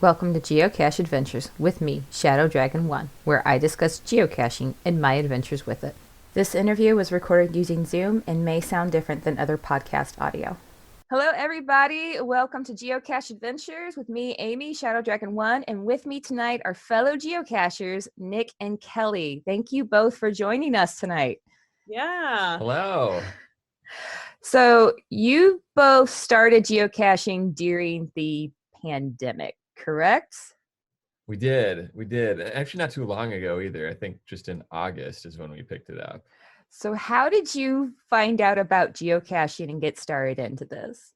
Welcome to Geocache Adventures with me, Shadow Dragon 1, where I discuss geocaching and my adventures with it. This interview was recorded using Zoom and may sound different than other podcast audio. Hello, everybody. Welcome to Geocache Adventures with me, Amy, Shadow Dragon 1, and with me tonight are fellow geocachers, Nick and Kelly. Thank you both for joining us tonight. Yeah. Hello. So, you both started geocaching during the pandemic, correct? We did. Actually, not too long ago either. I think just in August is when we picked it up. So how did you find out about geocaching and get started into this?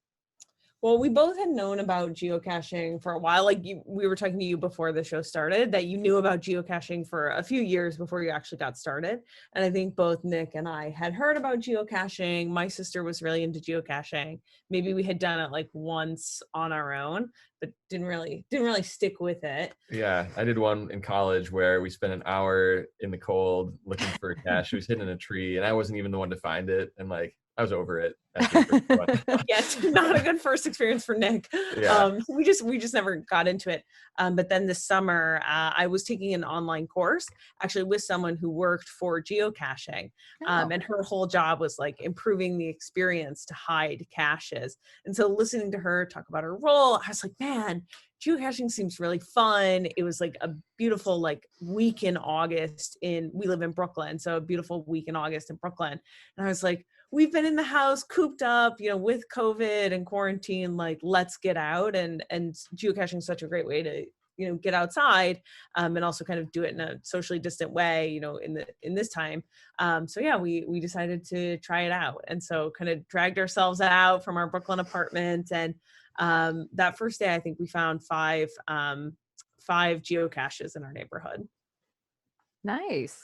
Well, we both had known about geocaching for a while. We were talking to you before the show started that you knew about geocaching for a few years before you actually got started. And I think both Nick and I had heard about geocaching. My sister was really into geocaching. Maybe we had done it like once on our own, but didn't really stick with it. Yeah, I did one in college where we spent an hour in the cold looking for a cache. It was hidden in a tree, and I wasn't even the one to find it. And I was over it. Yeah, it's not a good first experience for Nick. Yeah. We just never got into it. But then this summer, I was taking an online course actually with someone who worked for geocaching. And her whole job was like improving the experience to hide caches. And so listening to her talk about her role, I was like, man, geocaching seems really fun. It was like a beautiful like week in August we live in Brooklyn. So a beautiful week in August in Brooklyn. And I was like, we've been in the house cooped up, with COVID and quarantine, like let's get out. And geocaching is such a great way to, get outside and also kind of do it in a socially distant way, in this time. So yeah, we decided to try it out. And so kind of dragged ourselves out from our Brooklyn apartment. And that first day, I think we found five geocaches in our neighborhood. Nice.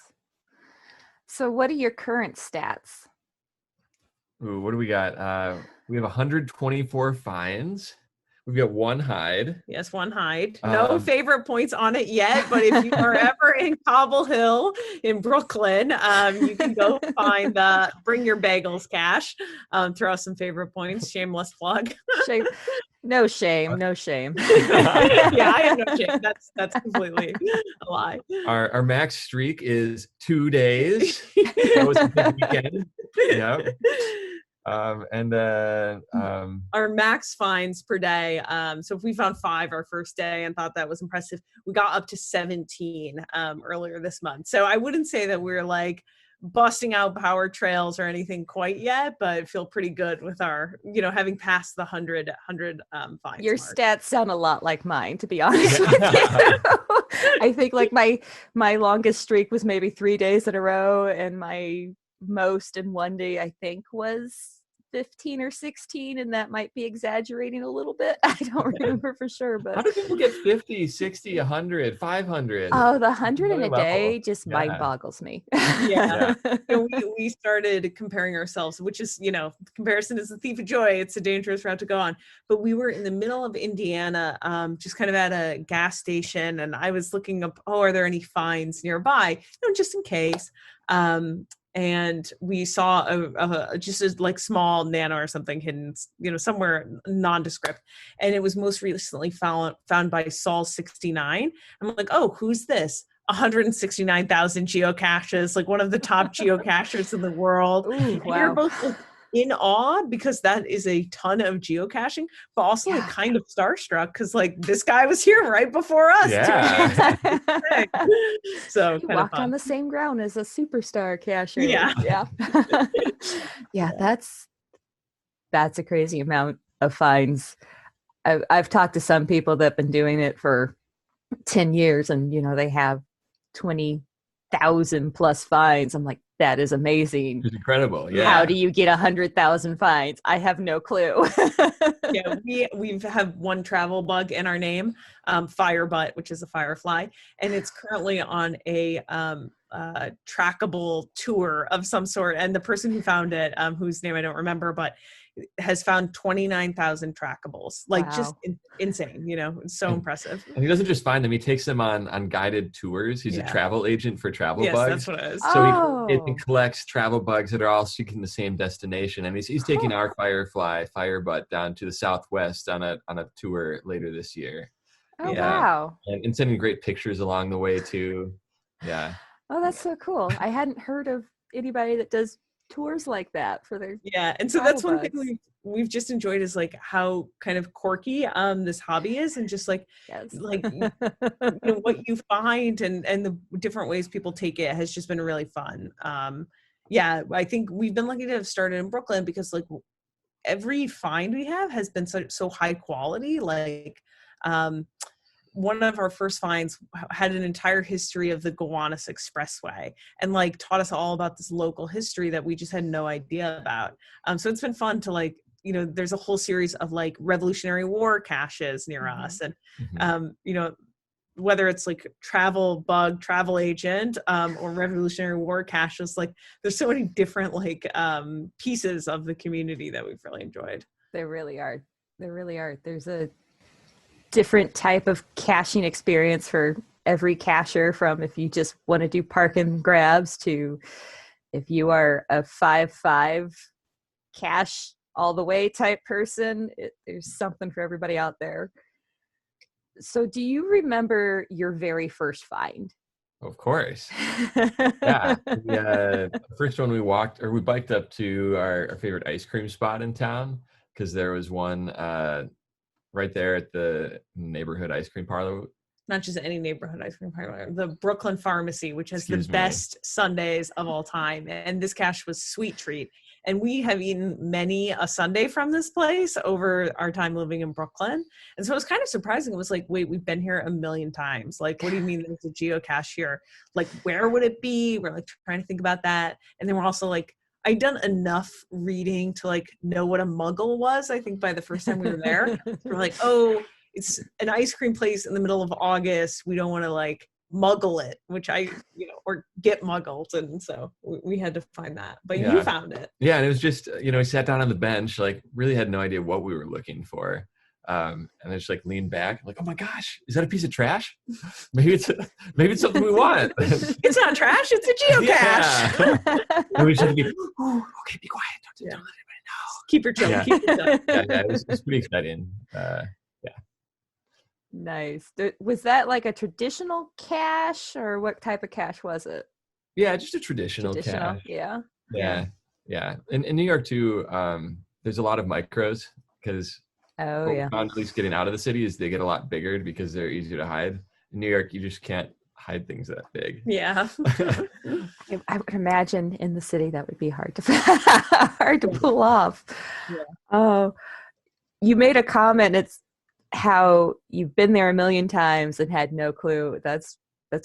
So what are your current stats? Ooh, what do we got? We have 124 finds. We've got one hide. Yes, one hide. No favorite points on it yet, but if you are ever in Cobble Hill in Brooklyn, you can go find the Bring Your Bagels cache. Throw some favorite points. Shameless plug. Shame. No shame. Yeah, I have no shame. That's completely a lie. Our max streak is 2 days. That was a big weekend. Yeah. Our max finds per day. So if we found 5 our first day and thought that was impressive, we got up to 17 earlier this month. So I wouldn't say that we're like busting out power trails or anything quite yet, but feel pretty good with our, having passed the 100 finds. Your mark. Stats sound a lot like mine, to be honest with you. I think like my longest streak was maybe 3 days in a row, and my most in one day I think was 15 or 16, and that might be exaggerating a little bit. I don't remember for sure, but how do people get 50, 60, 100, 500? Oh, the 100 in a day just mind boggles me. Yeah. We started comparing ourselves, which is, comparison is the thief of joy. It's a dangerous route to go on. But we were in the middle of Indiana, just kind of at a gas station, and I was looking up, are there any finds nearby? Just in case. And we saw just a like small nano or something hidden, somewhere nondescript. And it was most recently found by Sol 69. I'm like, oh, who's this? 169,000 geocaches, like one of the top geocachers in the world. Ooh, wow. You're both like, in awe because that is a ton of geocaching, but also like kind of starstruck because like this guy was here right before us. Yeah. So you walked on the same ground as a superstar cacher. Yeah. Yeah, that's a crazy amount of finds. I've talked to some people that have been doing it for 10 years and they have 20,000 plus finds. I'm like, that is amazing. It's incredible. Yeah. How do you get 100,000 finds? I have no clue. Yeah, we have one travel bug in our name, Firebutt, which is a firefly, and it's currently on a trackable tour of some sort. And the person who found it, whose name I don't remember, but has found 29,000 trackables. Like just insane, it's so impressive. And he doesn't just find them, he takes them on guided tours. He's a travel agent for travel bugs. Yes, that's what it is. So he collects travel bugs that are all seeking the same destination. And he's taking our Firebutt down to the Southwest on a tour later this year. Oh, Yeah. wow. And sending great pictures along the way too. Yeah. Oh, that's so cool. I hadn't heard of anybody that does tours like that for their Yeah, and so travel that's one thing bugs. we've just enjoyed is like how kind of quirky this hobby is, and just Yes. like what you find and the different ways people take it has just been really fun. Yeah, I think we've been lucky to have started in Brooklyn because like every find we have has been so high quality. Like one of our first finds had an entire history of the Gowanus Expressway and like taught us all about this local history that we just had no idea about. So it's been fun to like, there's a whole series of like Revolutionary War caches near us, and whether it's like travel agent or Revolutionary War caches, like there's so many different like pieces of the community that we've really enjoyed. There really are. There really are. There's a different type of caching experience for every cacher, from if you just want to do park and grabs to if you are a 5-5 cache all the way type person. There's something for everybody out there. So do you remember your very first find? Of course. Yeah. The first one we biked up to our favorite ice cream spot in town, because there was one right there at the neighborhood ice cream parlor. Not just any neighborhood ice cream parlor, the Brooklyn Pharmacy, which has Excuse the me. best sundaes of all time. And this cache was Sweet Treat. And we have eaten many a sundae from this place over our time living in Brooklyn. And so it was kind of surprising. It was like, wait, we've been here a million times. Like, what do you mean there's a geocache here? Like, where would it be? We're like trying to think about that. And then we're also like, I'd done enough reading to like know what a muggle was, I think, by the first time we were there. We're like, oh, it's an ice cream place in the middle of August. We don't want to like muggle it, which or get muggled. And so we had to find that. But you found it. Yeah, and it was just, we sat down on the bench, like really had no idea what we were looking for. And I just like leaned back, like, oh my gosh, is that a piece of trash? Maybe it's something we want. It's not trash, it's a geocache. Yeah. And we just had to be, okay, be quiet. Don't let anybody know. Keep your chill. Yeah. Keep your chill. Yeah, it was pretty exciting. Nice. Was that like a traditional cache, or what type of cache was it? Yeah, just a traditional cache. Yeah. Yeah. In New York too, there's a lot of micros, because what we found, at least getting out of the city, is they get a lot bigger because they're easier to hide. In New York, you just can't hide things that big. Yeah. I would imagine in the city that would be hard to pull off. Yeah. Oh, you made a comment. It's how you've been there a million times and had no clue. That's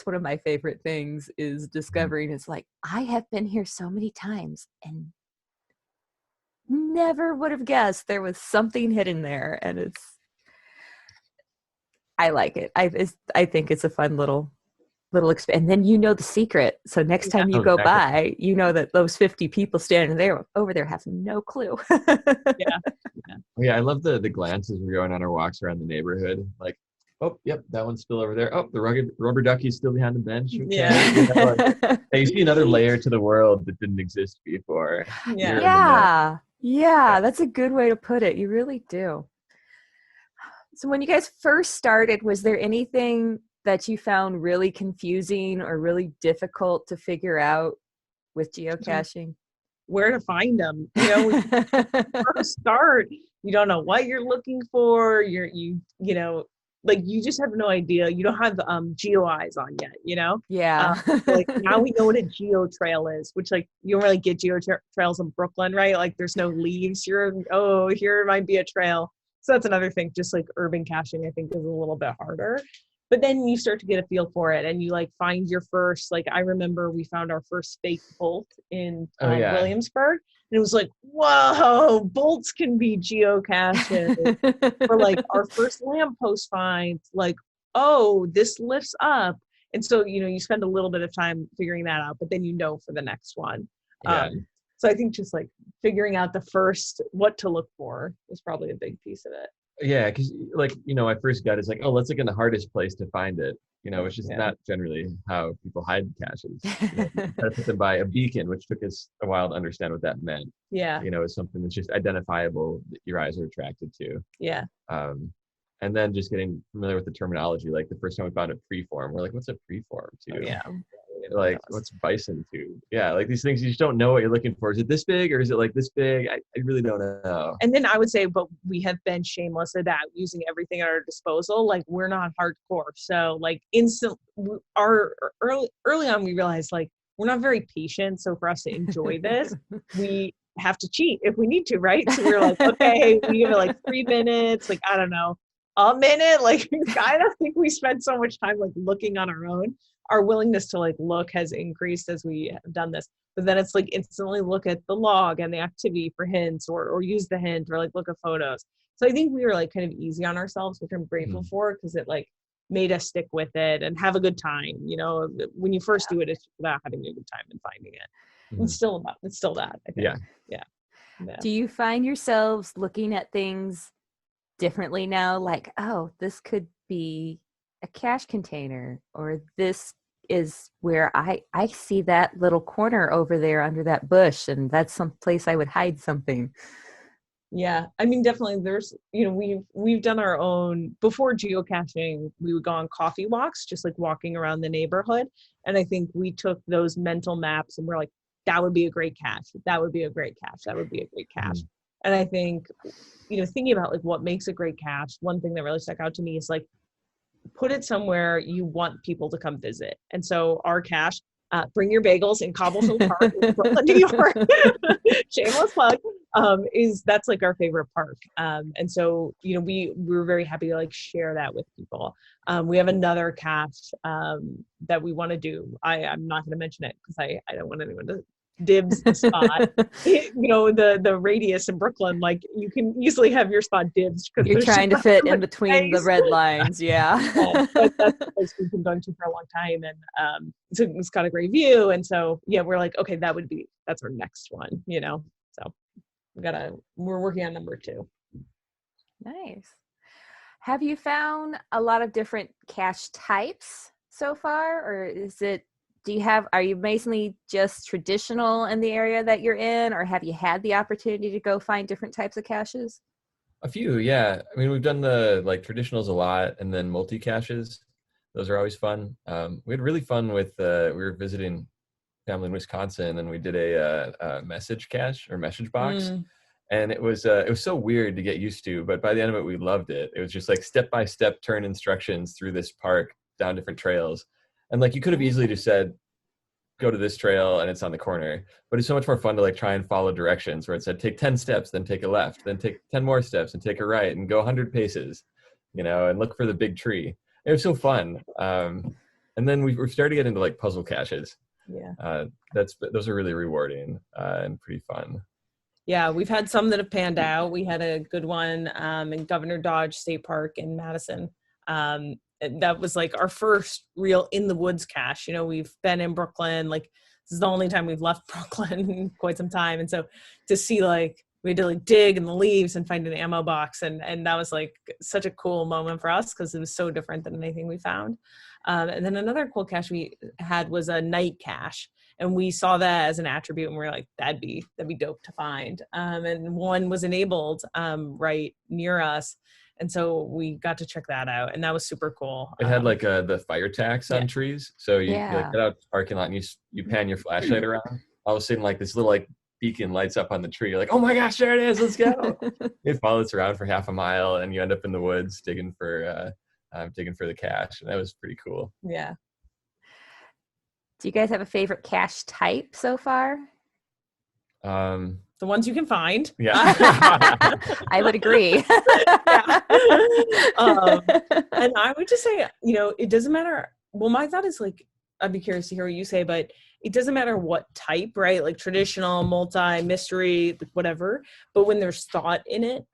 one of my favorite things, is discovering. It's like, I have been here so many times and never would have guessed there was something hidden there. And I like it. I think it's a fun little and then the secret. So next time you go by, that those 50 people standing there over there have no clue. Yeah, I love the glances we're going on our walks around the neighborhood. Like, oh, yep, that one's still over there. Oh, the rubber ducky's still behind the bench. Okay. Yeah. You see another layer to the world that didn't exist before. Yeah, that's a good way to put it. You really do. So when you guys first started, was there anything that you found really confusing or really difficult to figure out with geocaching? Where to find them? When you first start, you don't know what you're looking for. You just have no idea. You don't have geo eyes on yet. Yeah. Like now we know what a geo trail is, which like you don't really get geo trails in Brooklyn, right? Like there's no leaves. Here might be a trail. So that's another thing. Just like urban caching, I think, is a little bit harder. But then you start to get a feel for it, and you like find your first, like I remember we found our first fake bolt in Williamsburg, and it was like, whoa, bolts can be geocaches. Or like our first lamppost find, like, oh, this lifts up. And so, you spend a little bit of time figuring that out, but then for the next one. Yeah. So I think just like figuring out the first what to look for is probably a big piece of it. Yeah, because my first gut is like, oh, let's look in the hardest place to find it. Which is not generally how people hide caches. You put them by a beacon, which took us a while to understand what that meant. Yeah. It's something that's just identifiable that your eyes are attracted to. Yeah. And and then just getting familiar with the terminology. Like the first time we found a preform, we're like, what's a preform tube? Oh, yeah. Like what's bison tube? Yeah, like these things you just don't know what you're looking for. Is it this big or is it like this big? I really don't know. And then I would say, but we have been shameless about using everything at our disposal. Like we're not hardcore. So like early on we realized like we're not very patient. So for us to enjoy this, we have to cheat if we need to, right? So we're like, okay, we give it like 3 minutes, like I don't know, a minute. Like I don't think we spend so much time like looking on our own. Our willingness to like look has increased as we have done this. But then it's like instantly look at the log and the activity for hints or use the hint or like look at photos. So I think we were like kind of easy on ourselves, which I'm grateful for because it like made us stick with it and have a good time. You know, when you first do it, it's about having a good time and finding it. It's still that, I think. Yeah. Do you find yourselves looking at things differently now? Like, oh, this could be a cache container, or this is where I see that little corner over there under that bush, and that's some place I would hide something. Yeah, I mean, definitely there's, you know, we've done our own, before geocaching, we would go on coffee walks, just like walking around the neighborhood. And I think we took those mental maps and we're like, that would be a great cache. That would be a great cache. That would be a great cache. And I think, you know, thinking about like what makes a great cache, one thing that really stuck out to me is like, put it somewhere you want people to come visit. And so our cache, bring your bagels in Cobblestone Park in Brooklyn, New York. Shameless plug. That's like our favorite park. And so, you know, we were very happy to like share that with people. We have another cache that we want to do. I'm not going to mention it because I don't want anyone to dibs the spot. You know, the radius in Brooklyn, like you can easily have your spot dibs. You're trying to fit in between the red lines. Yeah. But that's the place we've been going to for a long time. And so it's got a great view. And so, yeah, we're like, okay, that's our next one, you know? So we're working on number 2. Nice. Have you found a lot of different cache types so far, or are you mainly just traditional in the area that you're in, or have you had the opportunity to go find different types of caches? A few, yeah. I mean, we've done the like traditionals a lot, and then multi caches. Those are always fun. We had really fun with we were visiting family in Wisconsin, and we did a message cache or message box. And it was so weird to get used to, but by the end of it, we loved it. It was just like step-by-step turn instructions through this park down different trails. And like, you could have easily just said, go to this trail and it's on the corner, but it's so much more fun to like try and follow directions where it said, take 10 steps, then take a left, then take 10 more steps and take a right and go 100 paces, you know, and look for the big tree. It was so fun. And then we started to get into like puzzle caches. Yeah. Those are really rewarding and pretty fun. Yeah, we've had some that have panned out. We had a good one in Governor Dodge State Park in Madison. That was like our first real in the woods cache. You know, we've been in Brooklyn, like this is the only time we've left Brooklyn in quite some time. And so to see like, we had to like dig in the leaves and find an ammo box. And that was like such a cool moment for us because it was so different than anything we found. And then another cool cache we had was a night cache. And we saw that as an attribute and we were like, that'd be dope to find. And one was enabled right near us. And so we got to check that out. And that was super cool. It had like the fire tax on trees. So you like get out to the parking lot and you pan your flashlight around. All of a sudden like this little like beacon lights up on the tree. You're like, oh my gosh, there it is. Let's go. It follows around for half a mile and you end up in the woods digging for the cache. And that was pretty cool. Yeah. Do you guys have a favorite cache type so far? The ones you can find. Yeah. I would agree. And I would just say, you know, it doesn't matter. Well, my thought is like, I'd be curious to hear what you say, but it doesn't matter what type, right? Like traditional, multi, mystery, whatever. But when there's thought in it,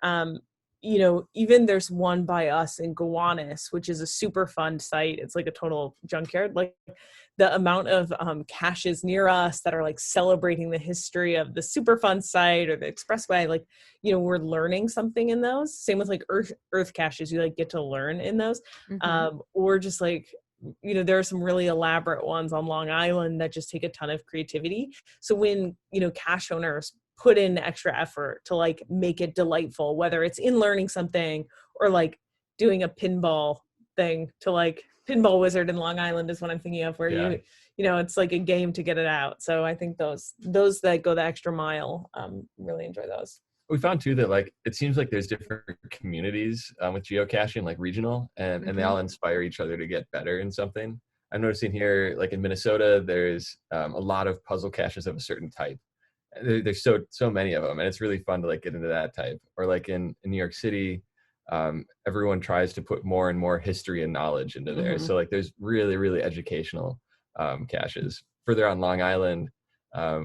you know, even there's one by us in Gowanus, which is a super fun site. It's like a total junkyard. Like the amount of caches near us that are like celebrating the history of the super fun site or the expressway, like, you know, we're learning something in those. Same with like earth caches, you like get to learn in those. Or just like, you know, there are some really elaborate ones on Long Island that just take a ton of creativity. So when, you know, cache owners put in extra effort to like make it delightful, whether it's in learning something or like doing a pinball thing to like Pinball Wizard in Long Island is what I'm thinking of, where it's like a game to get it out. So I think those that go the extra mile really enjoy those. We found too that like it seems like there's different communities with geocaching, like regional, and they all inspire each other to get better in something. I'm noticing here, like in Minnesota, there's a lot of puzzle caches of a certain type. There's so many of them, and it's really fun to like get into that type. Or like in New York City, everyone tries to put more and more history and knowledge into there. So like there's really, really educational caches. Further on Long Island,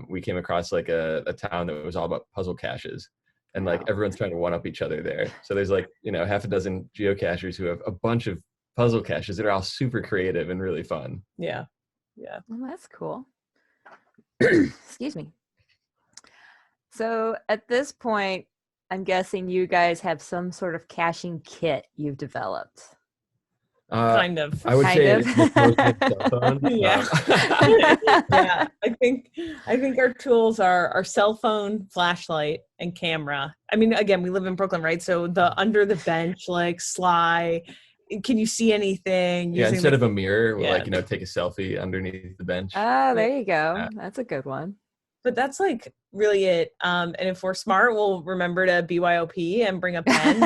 we came across like a town that was all about puzzle caches. And like everyone's trying to one up each other there. So there's like, half a dozen geocachers who have a bunch of puzzle caches that are all super creative and really fun. Yeah. Well, that's cool. Excuse me. So at this point, I'm guessing you guys have some sort of caching kit you've developed. Kind of. I would say it's mostly a cell phone. Yeah. Yeah. I think our tools are our cell phone, flashlight, and camera. I mean, again, we live in Brooklyn, right? So the under the bench, like Sly, can you see anything? Yeah, instead of a mirror, we'll take a selfie underneath the bench. Oh, there you go. That's a good one. But that's like really it. And if we're smart, we'll remember to BYOP and bring a pen.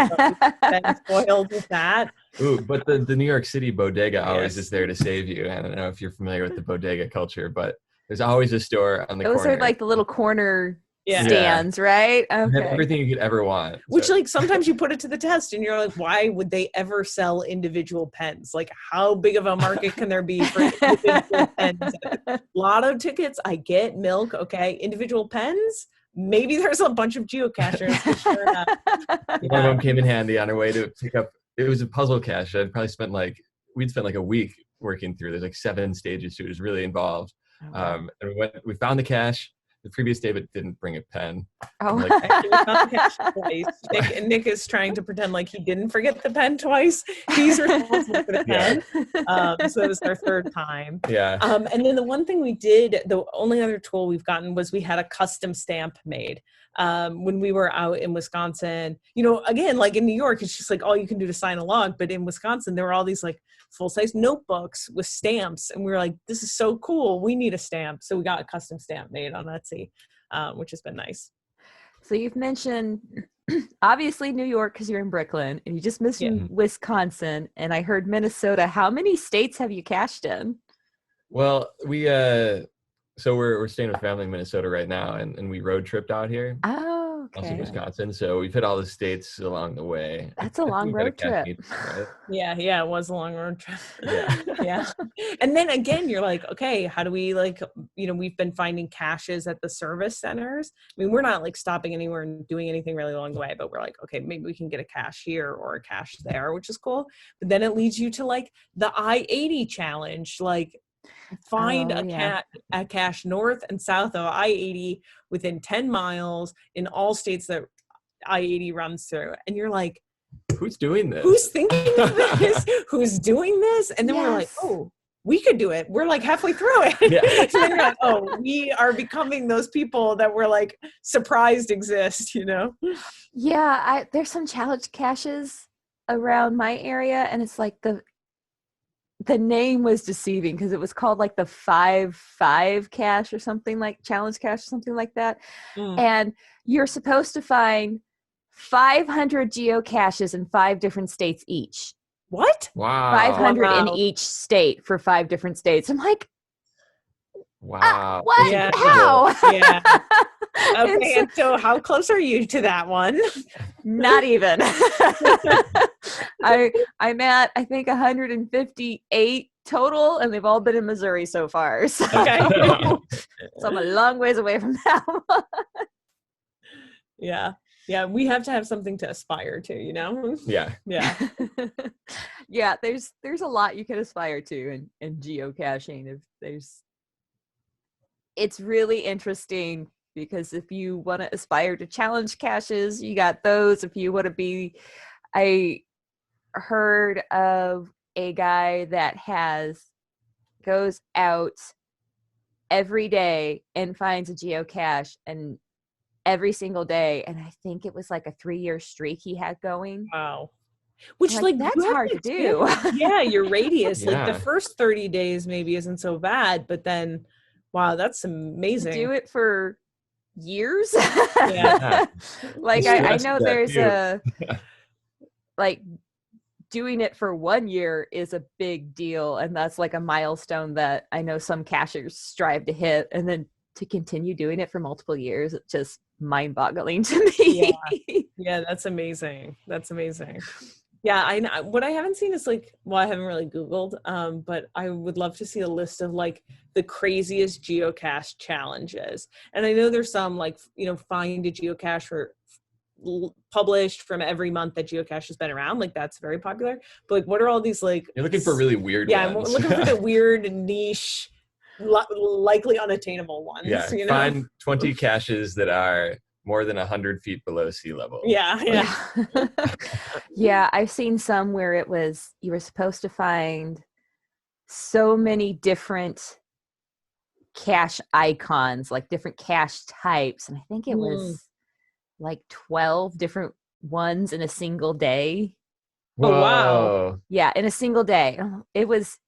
Been spoiled with that. Ooh, but the New York City bodega always is there to save you. I don't know if you're familiar with the bodega culture, but there's always a store on the corner. Those are like the little corner stands, right? Okay. Everything you could ever want. Which like sometimes you put it to the test and you're like, why would they ever sell individual pens? Like how big of a market can there be for individual pens? Lotto tickets, I get. Milk, okay. Individual pens? Maybe there's a bunch of geocachers. Sure enough. One of them came in handy on our way to pick up. It was a puzzle cache. We'd spent like a week working through. There's like 7 stages to it. It was really involved. And we found the cache the previous day, but didn't bring a pen. Oh, like, we found the cache twice. Nick is trying to pretend like he didn't forget the pen twice. He's responsible for the pen. So it was our 3rd time. Yeah. And then the one thing we did, the only other tool we've gotten was we had a custom stamp made. When we were out in Wisconsin, again, like in New York, it's just like all you can do to sign a log. But in Wisconsin, there were all these like full-size notebooks with stamps. And we were like, this is so cool. We need a stamp. So we got a custom stamp made on Etsy, which has been nice. So you've mentioned, obviously, New York because you're in Brooklyn. And you just mentioned Wisconsin. And I heard Minnesota. How many states have you cached in? Well, we... So we're staying with family in Minnesota right now, and we road tripped out here. Oh, okay. Also Wisconsin. So we've hit all the states along the way. That's a long road trip. Right? Yeah, it was a long road trip. Yeah. And then again, you're like, okay, how do we we've been finding caches at the service centers. I mean, we're not like stopping anywhere and doing anything really along the way, but we're like, okay, maybe we can get a cache here or a cache there, which is cool. But then it leads you to like the I-80 challenge, like find a cache north and south of I-80 within 10 miles in all states that I-80 runs through. And you're like, who's doing this? Who's thinking of this? Who's doing this? And then we're like, oh, we could do it. We're like halfway through it. Yeah. So then you're like, oh, we are becoming those people that we're like surprised exist, Yeah, there's some challenge caches around my area, and it's like the name was deceiving because it was called like the 5-5 cache or something, like challenge cache or something like that. And you're supposed to find 500 geocaches in 5 different states each. What? Wow. 500 in each state for 5 different states. I'm like, wow. What? Yeah. How? Yeah. Okay, and so how close are you to that one? Not even. I'm at, I think, 158 total, and they've all been in Missouri so far. So, okay. So I'm a long ways away from that one. Yeah. Yeah, we have to have something to aspire to, Yeah. Yeah. Yeah, there's a lot you can aspire to in geocaching. It's really interesting because if you want to aspire to challenge caches, you got those. If you want to be, I heard of a guy that goes out every day and finds a geocache, and every single day, and I think it was like a 3-year streak he had going. Wow. Which like, like that's you have hard to expand, do. yeah, your radius. Like the Yeah. first 30 days maybe isn't so bad, but then wow, that's To amazing. do it for years. Yeah. Yeah. The Like I stress of know that there's too. a like doing it for 1 year is a big deal, and that's like a milestone that I know some cachers strive to hit, and then to continue doing it for multiple years, it's just mind-boggling to Yeah. me. Yeah, that's amazing. That's amazing. Yeah, I know. What I haven't seen is like, well, I haven't really Googled, but I would love to see a list of like the craziest geocache challenges. And I know there's some like, find a geocache for published from every month that geocache has been around. Like that's very popular. But like, what are all these like? You're looking for really weird Yeah, I'm ones. looking for the weird niche, likely unattainable ones. Yeah. Find 20 caches that are more than 100 feet below sea level. Yeah, yeah. Yeah, I've seen some where it was you were supposed to find so many different cache icons, like different cache types, and I think it was like 12 different ones in a single day. Oh wow. Whoa. Yeah, in a single day. It was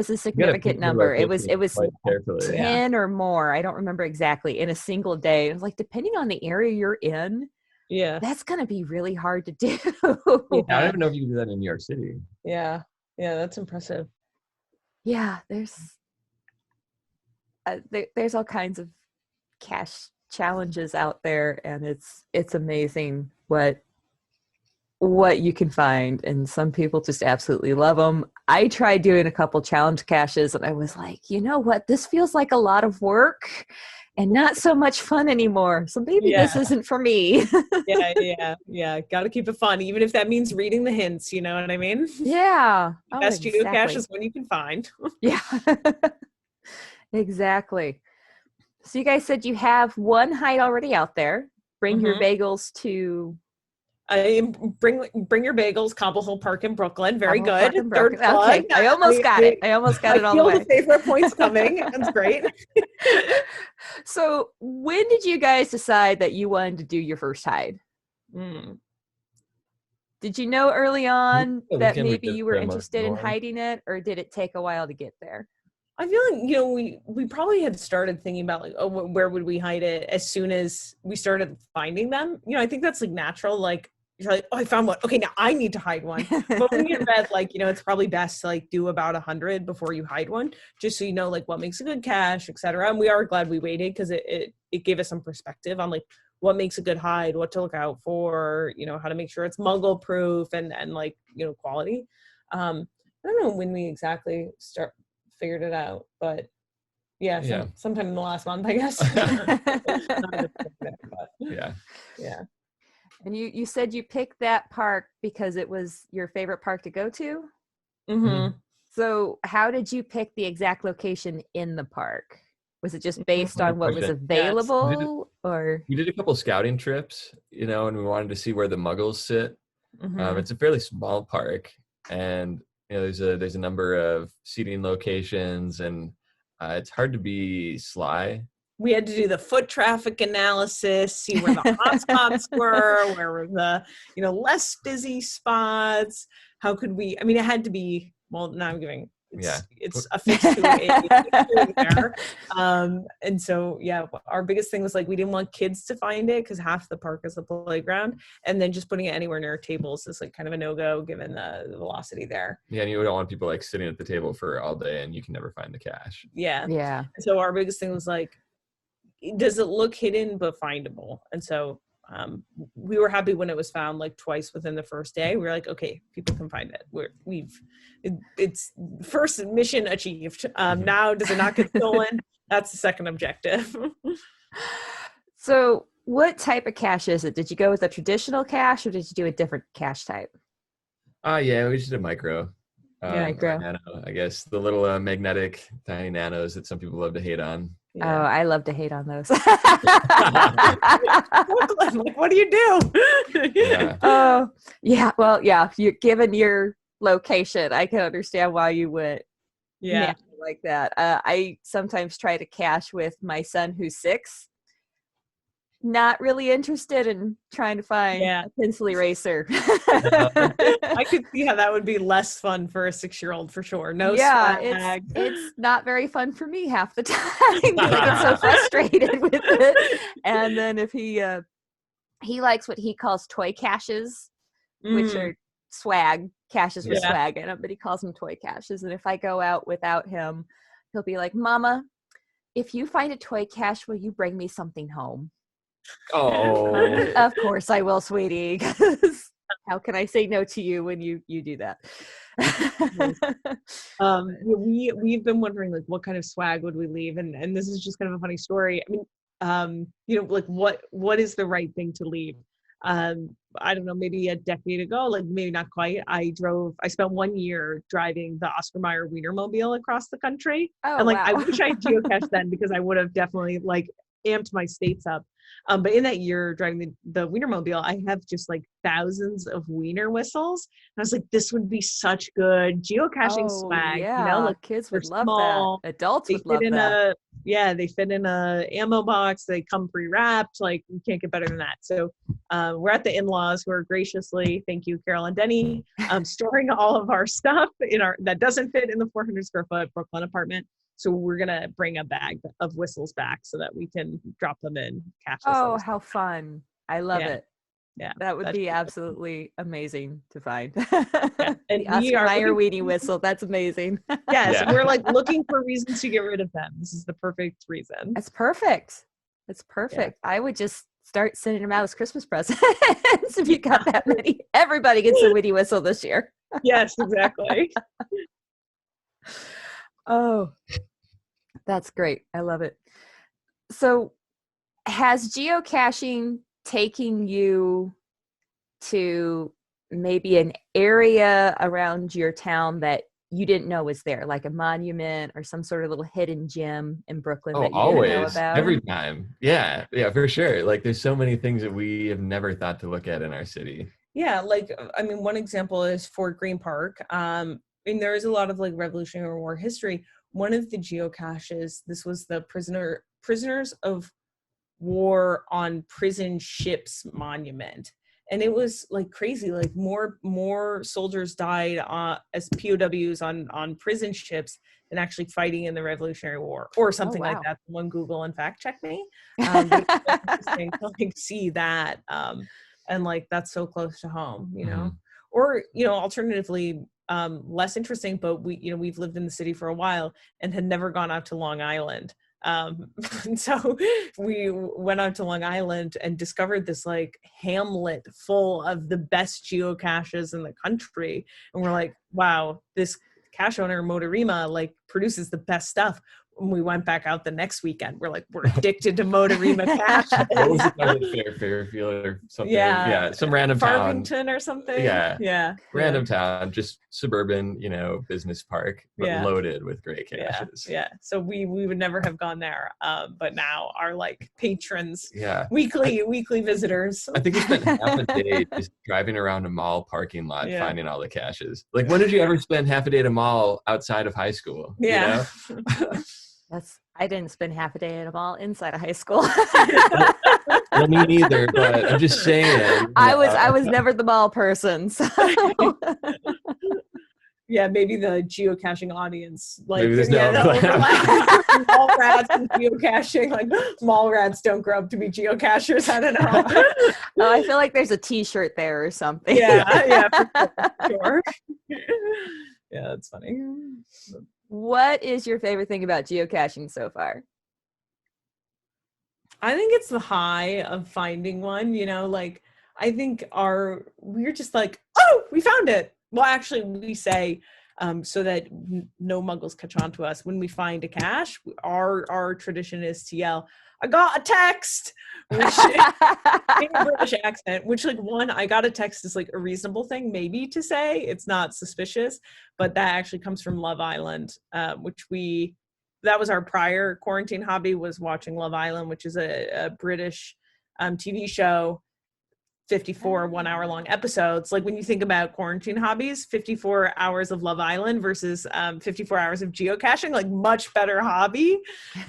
a significant number. It was quite carefully. 10 or more. I don't remember exactly, in a single day. It was like, depending on the area you're in, Yeah. that's going to be really hard to do. I don't even know if you can do that in New York City. Yeah. Yeah, that's impressive. Yeah, there's all kinds of cache challenges out there, and it's amazing what you can find, and some people just absolutely love them. I tried doing a couple challenge caches, and I was like, you know what, this feels like a lot of work and not so much fun anymore, so maybe this isn't for me. Yeah, gotta keep it fun, even if that means reading the hints, you know what I mean? Yeah. Best geocache is when you can find. Yeah. Exactly. So you guys said you have one hide already out there. Bring your bagels to bring your bagels, Cobble Hill Park in Brooklyn. Very good. Third plug. Okay, I almost got it. I almost got it all the way. I feel the favorite points coming. That's great. So when did you guys decide that you wanted to do your first hide? Did you know early on that maybe you were interested in hiding it, or did it take a while to get there? I feel like, we probably had started thinking about like, oh, where would we hide it as soon as we started finding them. I think that's like natural. Like, you're like, oh, I found one. Okay, now I need to hide one. But when you read, like, it's probably best to like do about 100 before you hide one, just so you know like what makes a good cache, etc. And we are glad we waited, because it gave us some perspective on like what makes a good hide, what to look out for, how to make sure it's muggle proof and like quality. I don't know when we exactly figured it out, but sometime in the last month, I guess. Yeah. And you said you picked that park because it was your favorite park to go to? Mm-hmm. So how did you pick the exact location in the park? Was it just based on what was available? Or we did a couple scouting trips, and we wanted to see where the muggles sit. It's a fairly small park, and there's a number of seating locations, and it's hard to be sly. We had to do the foot traffic analysis, see where the hotspots were, where were the, less busy spots. How could we, it had to be, well, now I'm giving, it's affixed to a there. And so, our biggest thing was like, we didn't want kids to find it because half the park is a playground, and then just putting it anywhere near tables is like kind of a no-go given the velocity there. Yeah, and you don't want people like sitting at the table for all day and you can never find the cache. Yeah. So our biggest thing was like, does it look hidden but findable? And so we were happy when it was found like twice within the first day. We were like, okay, people can find it. It's first mission achieved. Now does it not get stolen? That's the second objective. So what type of cache is it? Did you go with a traditional cache, or did you do a different cache type? Yeah, we just did micro. Micro. Nano, I guess the little magnetic tiny nanos that some people love to hate on. Yeah. Oh, I love to hate on those. Like, what do you do? Oh, yeah. Well, yeah. Given your location, I can understand why you went like that. I sometimes try to cache with my son who's 6. not really interested in trying to find a pencil eraser. I could see how that would be less fun for a 6-year-old for sure. No swag. It's not very fun for me half the time because I get so frustrated with it. And then if he likes what he calls toy caches, which are swag, caches with swag in them, but he calls them toy caches. And if I go out without him, he'll be like, Mama, if you find a toy cache, will you bring me something home? Oh, of course I will, sweetie. How can I say no to you when you do that? We've been wondering like what kind of swag would we leave, and this is just kind of a funny story. I mean, like what is the right thing to leave? I don't know, maybe a decade ago, like maybe not quite. I spent 1 year driving the Oscar Mayer Wienermobile across the country. And like, wow. I wish I had geocached then because I would have definitely like amped my states up. But in that year driving the Wienermobile, I have just like thousands of wiener whistles. And I was like, this would be such good geocaching swag. Yeah, like kids would love that. Adults would love that. They fit in a ammo box. They come pre-wrapped. Like you can't get better than that. So we're at the in-laws who are graciously, thank you, Carol and Denny, storing all of our stuff that doesn't fit in the 400 square foot Brooklyn apartment. So we're going to bring a bag of whistles back so that we can drop them in caches. Oh, how fun. I love it. Yeah. That would be absolutely amazing to find. And the Oscar Mayer weenie whistle. That's amazing. Yes. We're like looking for reasons to get rid of them. This is the perfect reason. It's perfect. It's perfect. Yeah. I would just start sending them out as Christmas presents. If you got that many, everybody gets a weenie whistle this year. Yes, exactly. Oh, that's great. I love it. So has geocaching taken you to maybe an area around your town that you didn't know was there, like a monument or some sort of little hidden gem in Brooklyn that you always, didn't know about? Every time. Yeah, for sure. Like there's so many things that we have never thought to look at in our city. Yeah, like, I mean, one example is Fort Greene Park. And there is a lot of like Revolutionary War history. One of the geocaches, this was the prisoners of war on prison ships monument. And it was like crazy, like more soldiers died as POWs on prison ships than actually fighting in the Revolutionary War or something like that. Someone Google and fact check me. But it's interesting to like see that. And like, that's so close to home, you know, or, alternatively, less interesting, but we've lived in the city for a while and had never gone out to Long Island. And so we went out to Long Island and discovered this like hamlet full of the best geocaches in the country. And we're like, wow, this cache owner, Motorima, like produces the best stuff. When we went back out the next weekend, we're addicted to Motorima cache. What was it? Fairfield or something? Yeah, some random Farmington or something. Yeah. Random town, just suburban, business park, but loaded with great caches. Yeah. So we would never have gone there, but now our like patrons, weekly visitors. I think we spent half a day just driving around a mall parking lot finding all the caches. Like, when did you ever spend half a day at a mall outside of high school? Yeah. I didn't spend half a day at a mall inside of high school. Well, me neither, but I'm just saying. I was never the mall person. So. Yeah, maybe the geocaching audience, like, maybe there's no overlap. Mall rats and geocaching, like mall rats don't grow up to be geocachers. I don't know. Oh, I feel like there's a T-shirt there or something. Yeah, for sure. Yeah, that's funny. What is your favorite thing about geocaching so far? I think it's the high of finding one, like I think we're just like, oh, we found it. Well, actually we say, so that no muggles catch on to us when we find a cache, our tradition is to yell, I got a text, which in a British accent, which like I got a text is like a reasonable thing maybe to say. It's not suspicious, but that actually comes from Love Island, that was our prior quarantine hobby, was watching Love Island, which is a British TV show, 54 1-hour long episodes. Like when you think about quarantine hobbies, 54 hours of Love Island versus 54 hours of geocaching, like much better hobby.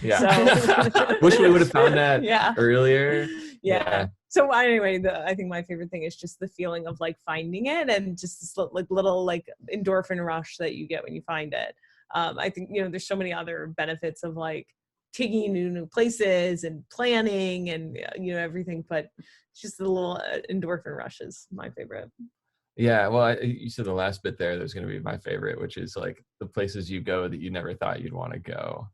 Yeah. So. Wish we would have found that earlier. Yeah. So anyway, I think my favorite thing is just the feeling of like finding it and just this like little like endorphin rush that you get when you find it. I think, there's so many other benefits of like taking you to new places and planning and, everything, but it's just the little endorphin rush is my favorite. Yeah, well, you said the last bit there that was going to be my favorite, which is like the places you go that you never thought you'd want to go.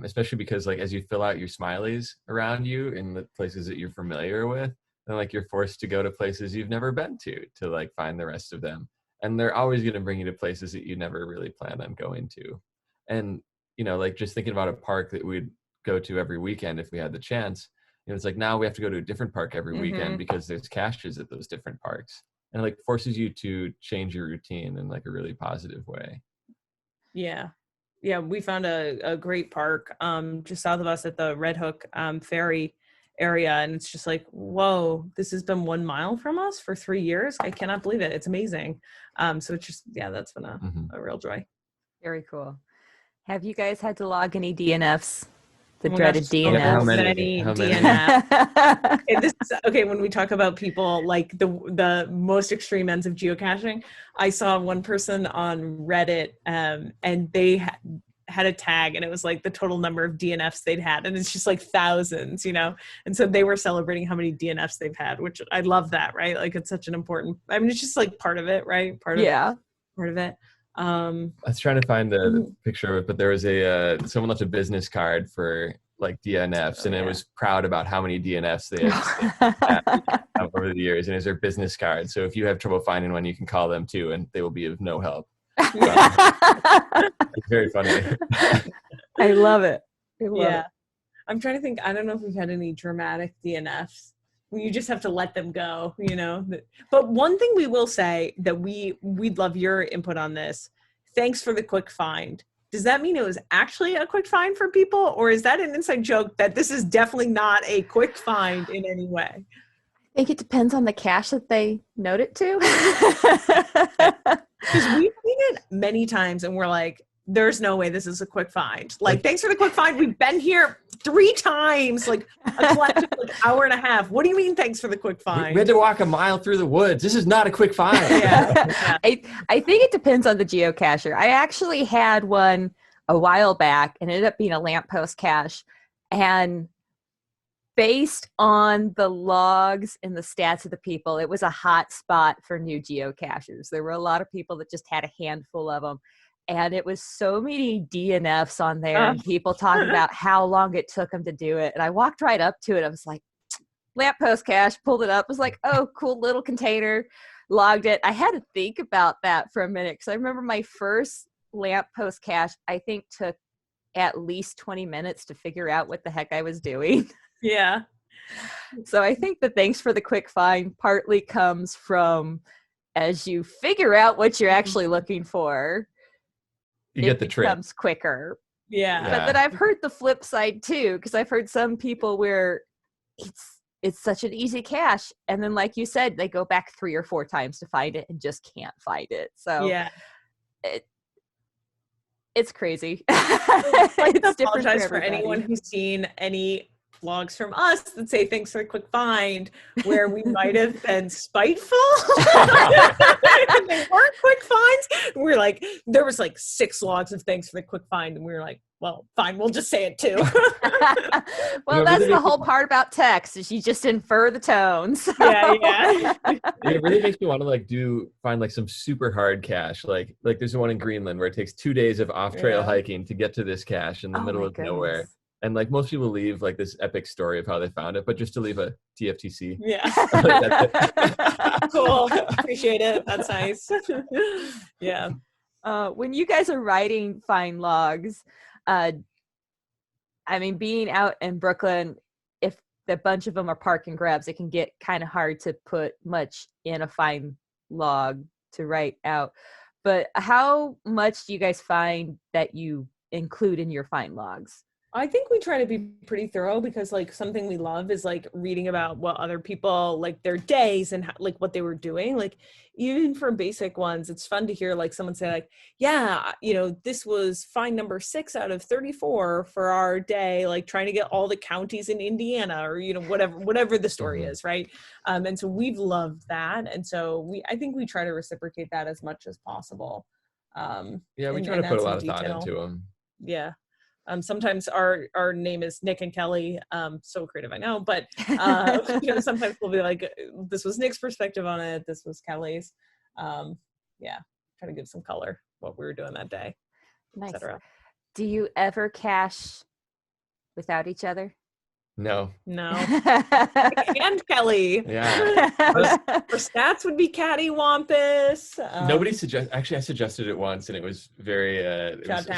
Especially because like as you fill out your smileys around you in the places that you're familiar with, then like you're forced to go to places you've never been to like find the rest of them. And they're always going to bring you to places that you never really planned on going to. And, like just thinking about a park that we'd go to every weekend if we had the chance, it's like now we have to go to a different park every weekend because there's caches at those different parks. And like forces you to change your routine in like a really positive way. Yeah. We found a great park just south of us at the Red Hook ferry area, and it's just like, whoa, this has been 1 mile from us for 3 years. I cannot believe it. It's amazing. So it's just, that's been a real joy. Very cool. Have you guys had to log any DNFs? The Oh my dreaded gosh, DNFs. How many many? DNFs. And this is, okay, when we talk about people like the most extreme ends of geocaching, I saw one person on Reddit and they had a tag and it was like the total number of DNFs they'd had, and it's just like thousands, and so they were celebrating how many DNFs they've had, which I love that, right? Like it's such an important, it's just like part of it, right? Part of it. I was trying to find the picture of it, but there was someone left a business card for like DNFs, and it was proud about how many DNFs they had over the years, and it's their business card. So if you have trouble finding one, you can call them too, and they will be of no help. It's very funny. I love it. It. I'm trying to think. I don't know if we've had any dramatic DNFs. You just have to let them go, But one thing we will say that we'd love your input on this. Thanks for the quick find. Does that mean it was actually a quick find for people, or is that an inside joke that this is definitely not a quick find in any way? I think it depends on the cache that they note it to. Because we've seen it many times and we're like, there's no way this is a quick find. Like, thanks for the quick find. We've been here 3 times, like a collective hour and a half. What do you mean, thanks for the quick find? We had to walk a mile through the woods. This is not a quick find. I think it depends on the geocacher. I actually had one a while back and it ended up being a lamppost cache. And based on the logs and the stats of the people, it was a hot spot for new geocachers. There were a lot of people that just had a handful of them. And it was so many DNFs on there and people talking about how long it took them to do it. And I walked right up to it. I was like, lamppost cache, pulled it up. Was like, oh, cool little container, logged it. I had to think about that for a minute because I remember my first lamppost cache, I think took at least 20 minutes to figure out what the heck I was doing. Yeah. So I think the thanks for the quick find partly comes from as you figure out what you're actually looking for, you get the trick. It becomes quicker. Yeah. But then I've heard the flip side too, because I've heard some people where it's such an easy cache, and then like you said, they go back 3 or 4 times to find it and just can't find it. So it's crazy. It's apologize for anyone who's seen any vlogs from us that say thanks for a quick find where we might have been spiteful. They weren't quick finds. We're like, there was like 6 logs of thanks for the quick find, and we were like, well, fine, we'll just say it too. Well, that's the whole part about text is you just infer the tones. Yeah. It really makes me want to find like some super hard cache. Like there's one in Greenland where it takes 2 days of off-trail hiking to get to this cache in the middle of nowhere. And like most people leave like this epic story of how they found it, but just to leave a TFTC. Yeah. Cool. Appreciate it. That's nice. Yeah. When you guys are writing find logs, being out in Brooklyn, if a bunch of them are park and grabs, it can get kind of hard to put much in a find log to write out. But how much do you guys find that you include in your find logs? I think we try to be pretty thorough because like something we love is like reading about what other people like their days and how, like what they were doing. Like even for basic ones, it's fun to hear like someone say like, yeah, this was find number 6 out of 34 for our day, like trying to get all the counties in Indiana or, whatever the story is. Right. And so we've loved that. And so I think we try to reciprocate that as much as possible. Yeah, we try to put a lot of thought into them. Yeah. Sometimes our name is Nick and Kelly. So creative, I know, but sometimes we'll be like, this was Nick's perspective on it. This was Kelly's. Yeah, try to give some color what we were doing that day, nice. etc. Do you ever cache without each other? No. And Kelly. Yeah. Our stats would be cattywampus. Nobody actually I suggested it once and it was very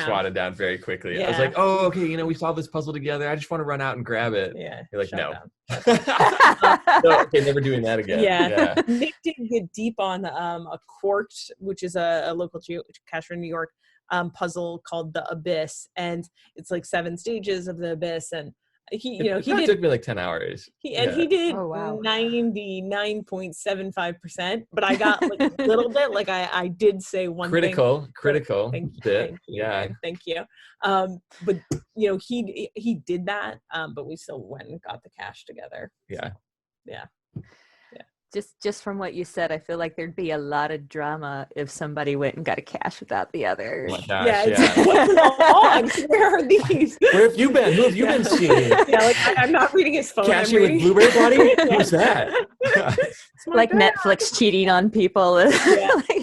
swatted down very quickly. Yeah. I was like, oh, okay, we solved this puzzle together. I just want to run out and grab it. Yeah. You're like, no. No, okay, never doing that again. Yeah. Nick did get deep on a Corked, which is a local geocacher in New York, puzzle called The Abyss. And it's like 7 stages of the Abyss. And he took me like 10 hours. He did 99.75%, but I got like a little bit. Like I did say one critical Thank bit. Thank you. But he did that. But we still went and got the cache together. Yeah. So, yeah. Just from what you said, I feel like there'd be a lot of drama if somebody went and got a cache without the other. Oh my gosh, Where are these? Where have you been? Who have you been seeing? Yeah, like I'm not reading his phone. Caching with Blueberry Buddy? Who's that? Like Netflix cheating on people. Like,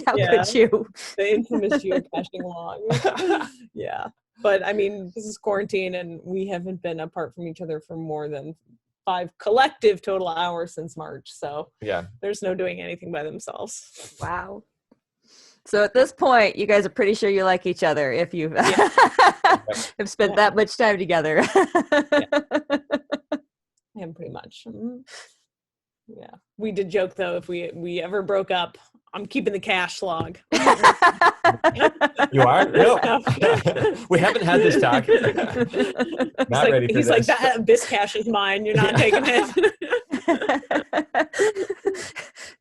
how could you? The infamous geocaching log. Yeah. But I mean, this is quarantine and we haven't been apart from each other for more than 5 collective total hours since March. So there's no doing anything by themselves. Wow. So at this point, you guys are pretty sure you like each other if you've have spent that much time together. Yeah, pretty much. Yeah. We did joke though, if we ever broke up, I'm keeping the cache log. You are? No. We haven't had this talk. Not ready for he's this. Like, that Abyss cache is mine. You're not taking it.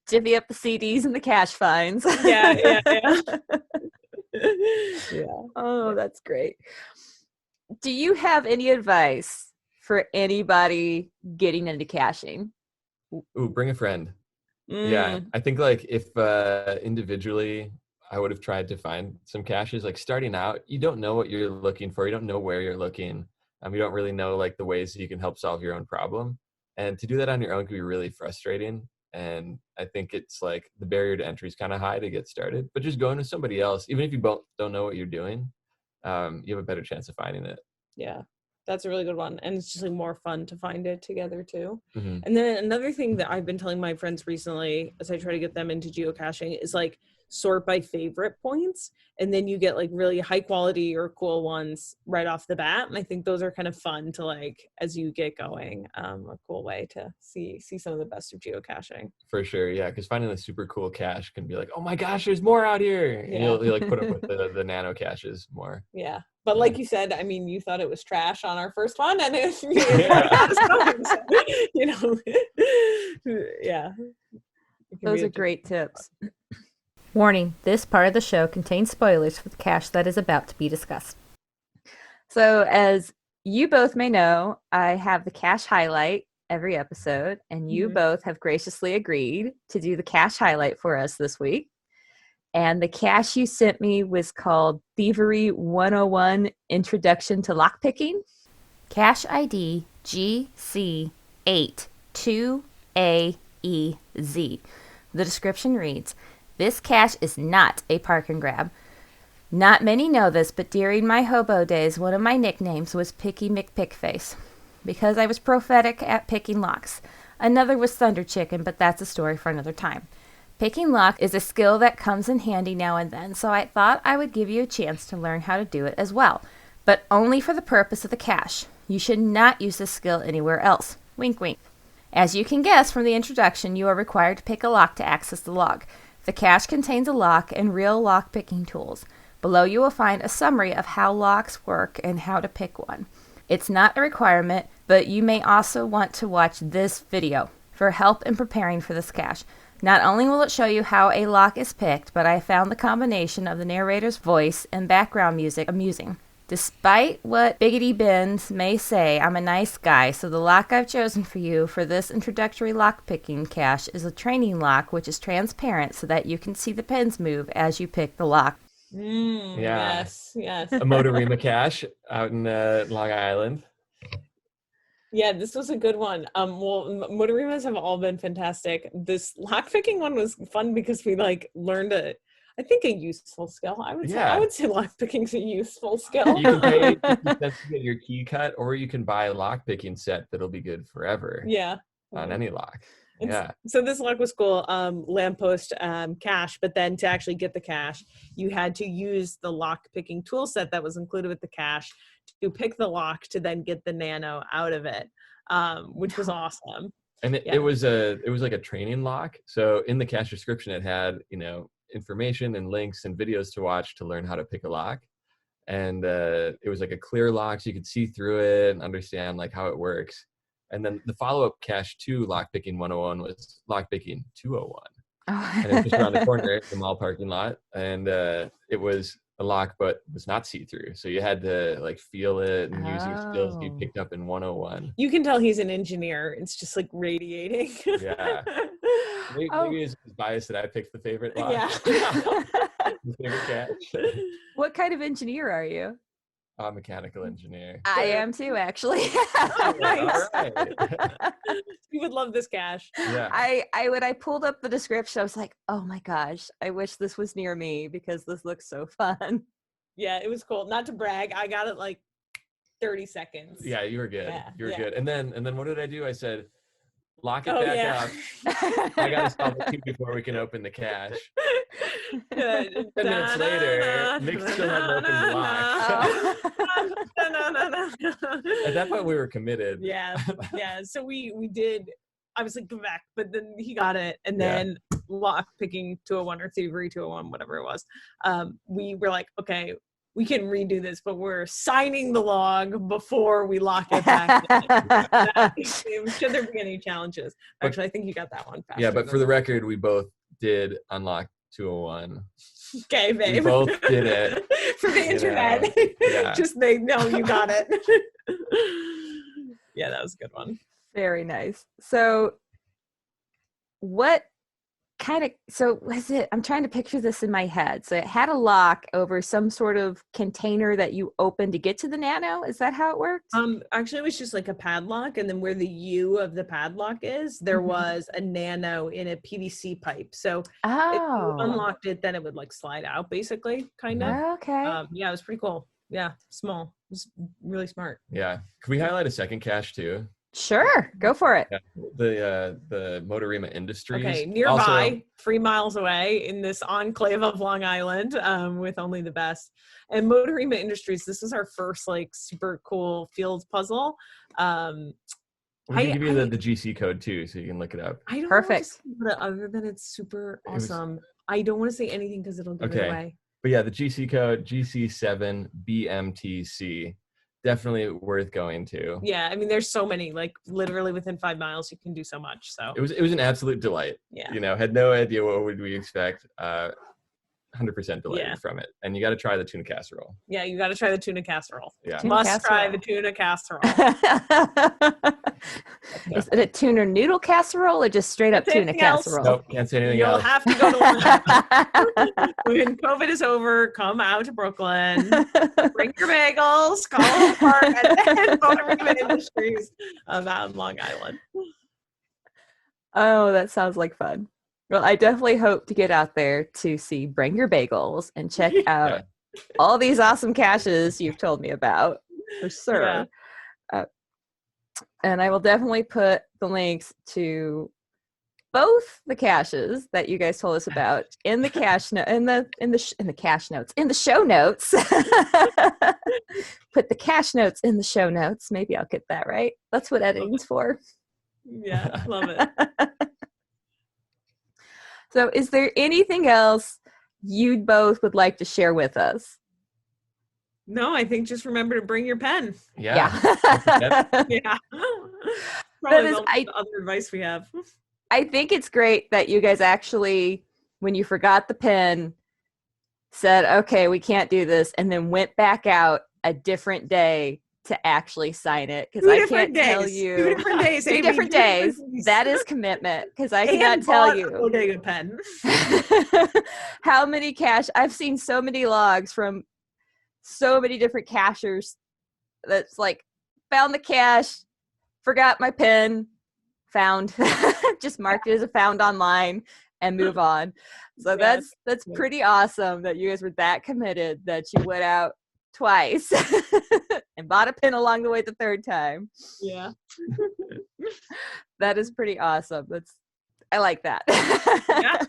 Divvy up the CDs and the cache finds. Yeah. Oh, that's great. Do you have any advice for anybody getting into caching? Ooh, bring a friend. Yeah, I think like if individually I would have tried to find some caches. Like starting out, you don't know what you're looking for. You don't know where you're looking. You don't really know like the ways that you can help solve your own problem. And to do that on your own can be really frustrating. And I think it's like the barrier to entry is kind of high to get started. But just going with somebody else, even if you both don't know what you're doing, you have a better chance of finding it. Yeah. That's a really good one. And it's just like more fun to find it together too. Mm-hmm. And then another thing that I've been telling my friends recently as I try to get them into geocaching is like sort by favorite points. And then you get like really high quality or cool ones right off the bat. And I think those are kind of fun to like, as you get going, a cool way to see some of the best of geocaching. For sure. Yeah. Cause finding a super cool cache can be like, oh my gosh, there's more out here. And you'll like put up with the nano caches more. Yeah. But like you said, I mean, you thought it was trash on our first one, and it's yeah. Those are great tips. Warning, this part of the show contains spoilers for the cache that is about to be discussed. So as you both may know, I have the cache highlight every episode, and you both have graciously agreed to do the cache highlight for us this week. And the cache you sent me was called Thievery 101 Introduction to Lockpicking. Cache ID GC82AEZ. The description reads, this cache is not a park and grab. Not many know this, but during my hobo days, one of my nicknames was Picky McPickface, because I was prophetic at picking locks. Another was Thunder Chicken, but that's a story for another time. Picking lock is a skill that comes in handy now and then, so I thought I would give you a chance to learn how to do it as well, but only for the purpose of the cache. You should not use this skill anywhere else. Wink, wink. As you can guess from the introduction, you are required to pick a lock to access the log. The cache contains a lock and real lock picking tools. Below you will find a summary of how locks work and how to pick one. It's not a requirement, but you may also want to watch this video for help in preparing for this cache. Not only will it show you how a lock is picked, but I found the combination of the narrator's voice and background music amusing. Despite what Biggity Bins may say, I'm a nice guy, so the lock I've chosen for you for this introductory lock-picking cache is a training lock, which is transparent so that you can see the pins move as you pick the lock. Yes. A Motorima cache out in Long Island. Yeah, this was a good one. Motorimas have all been fantastic. This lock-picking one was fun because we learned a useful skill. I would say lockpicking's a useful skill. You can pay 50 cents to get your key cut, or you can buy a lockpicking set that'll be good forever. Yeah. On any lock. So this lock was cool. Lamppost cache, but then to actually get the cache, you had to use the lockpicking tool set that was included with the cache to pick the lock to then get the nano out of it, which was awesome. And it was like a training lock. So in the cache description, it had, information and links and videos to watch to learn how to pick a lock. And it was like a clear lock, so you could see through it and understand how it works. And then the follow-up cache to Lockpicking 101 was Lockpicking 201. And it was just around the corner in the mall parking lot. And it was a lock, but was not see-through. So you had to feel it and use your skills you picked up in 101. You can tell he's an engineer. It's just radiating. Yeah. Maybe it's biased that I picked the favorite lock. Yeah. The favorite cache. What kind of engineer are you? I'm a mechanical engineer. I am too, actually. Nice. All right. You would love this cache. Yeah. When I pulled up the description, I was like, oh my gosh, I wish this was near me because this looks so fun. Yeah, it was cool. Not to brag, I got it 30 seconds. Yeah, you were good. Yeah, you were yeah. good. And then what did I do? I said, lock it back up. I gotta solve it too before we can open the cache. 10 minutes later, Nick still hadn't opened the lock. At that point, we were committed. Yeah. So we did. I was like, go back, but then he got it, and then lock picking 201 or thievery 201, whatever it was. We were like, okay, we can redo this, but we're signing the log before we lock it back in. Should there be any challenges? Actually, I think you got that one faster. Yeah, but for the record, we both did unlock 201. Okay, babe. We both did it. For the internet. Yeah. Just they know you got it. Yeah, that was a good one. Very nice. So what was it? I'm trying to picture this in my head. So it had a lock over some sort of container that you opened to get to the nano. Is that how it worked? Actually, it was just a padlock, and then where the U of the padlock is, there was a nano in a PVC pipe. So if you unlocked it, then it would slide out, basically, kind of. Okay. Yeah, it was pretty cool. Yeah, small. It was really smart. Yeah. Can we highlight a second cache too? Sure, go for it. Yeah. The Motorima Industries. Okay, nearby, 3 miles away in this enclave of Long Island, with only the best. And Motorima Industries, this is our first super cool field puzzle. We can give you the GC code too, so you can look it up. I don't Perfect. know other than it's super awesome. I don't want to say anything because it'll give it away. But yeah, the GC code GC7BMTC. Definitely worth going to. Yeah, I mean, there's so many, literally within 5 miles, you can do so much. So it was an absolute delight. Yeah. Had no idea what would we expect. 100% delighted from it. And you got to try the tuna casserole. Yeah, you got to try the tuna casserole. Yeah. Try the tuna casserole. Is it a tuna noodle casserole or just straight up tuna casserole? Nope, can't say anything You'll else. have to go to when COVID is over, come out to Brooklyn, bring your bagels, call them apart, and then go to Motorima Industries out in Long Island. Oh, that sounds like fun. Well, I definitely hope to get out there to see Bring Your Bagels and check out all these awesome caches you've told me about, for sure. Yeah. And I will definitely put the links to both the caches that you guys told us about in the cache in the show notes. Put the cache notes in the show notes. Maybe I'll get that right. That's what editing's for. Yeah, love it. So is there anything else you both would like to share with us? No, I think just remember to bring your pen. Yeah. Yeah. Probably the other advice we have. I think it's great that you guys actually, when you forgot the pen, said, okay, we can't do this, and then went back out a different day to actually sign it. Because I can't tell you. 2 different days. 2 different days. That is commitment. Because I cannot tell you. A bodega pen. How many I've seen so many logs from so many different cachers that's like, found the cache, forgot my pen, found, just marked it as a found online and move on. So that's pretty awesome that you guys were that committed that you went out twice and bought a pin along the way the third time. Yeah. That is pretty awesome. I like that. Yeah.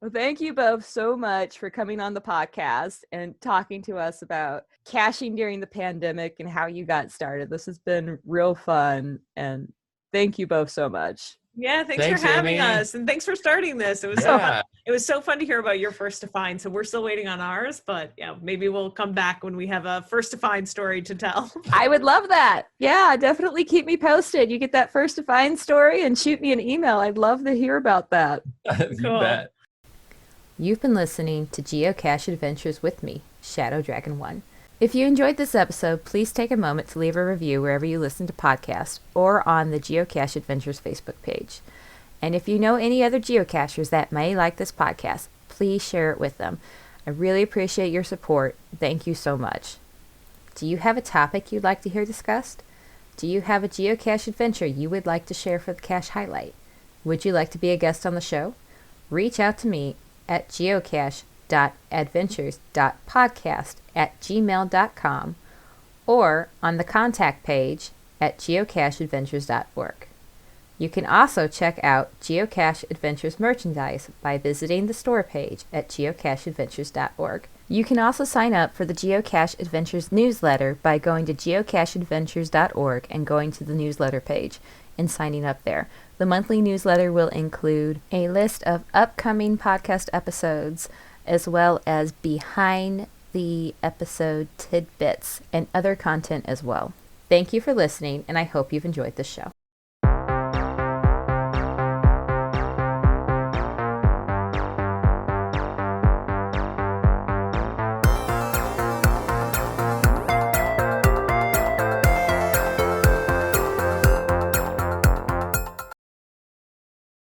Well, thank you both so much for coming on the podcast and talking to us about caching during the pandemic and how you got started. This has been real fun, and thank you both so much. Yeah, thanks for having us, and thanks for starting this. It was so fun. It was so fun to hear about your first to find. So we're still waiting on ours, but yeah, maybe we'll come back when we have a first to find story to tell. I would love that. Yeah, definitely keep me posted. You get that first to find story and shoot me an email. I'd love to hear about that. You bet. You've been listening to Geocache Adventures with me, Shadow Dragon 1. If you enjoyed this episode, please take a moment to leave a review wherever you listen to podcasts or on the Geocache Adventures Facebook page. And if you know any other geocachers that may like this podcast, please share it with them. I really appreciate your support. Thank you so much. Do you have a topic you'd like to hear discussed? Do you have a geocache adventure you would like to share for the Cache Highlight? Would you like to be a guest on the show? Reach out to me at geocache.adventures.podcast@gmail.com or on the contact page at geocacheadventures.org. You can also check out Geocache Adventures merchandise by visiting the store page at geocacheadventures.org. You can also sign up for the Geocache Adventures newsletter by going to geocacheadventures.org and going to the newsletter page and signing up there. The monthly newsletter will include a list of upcoming podcast episodes as well as behind the episode tidbits and other content as well. Thank you for listening, and I hope you've enjoyed the show.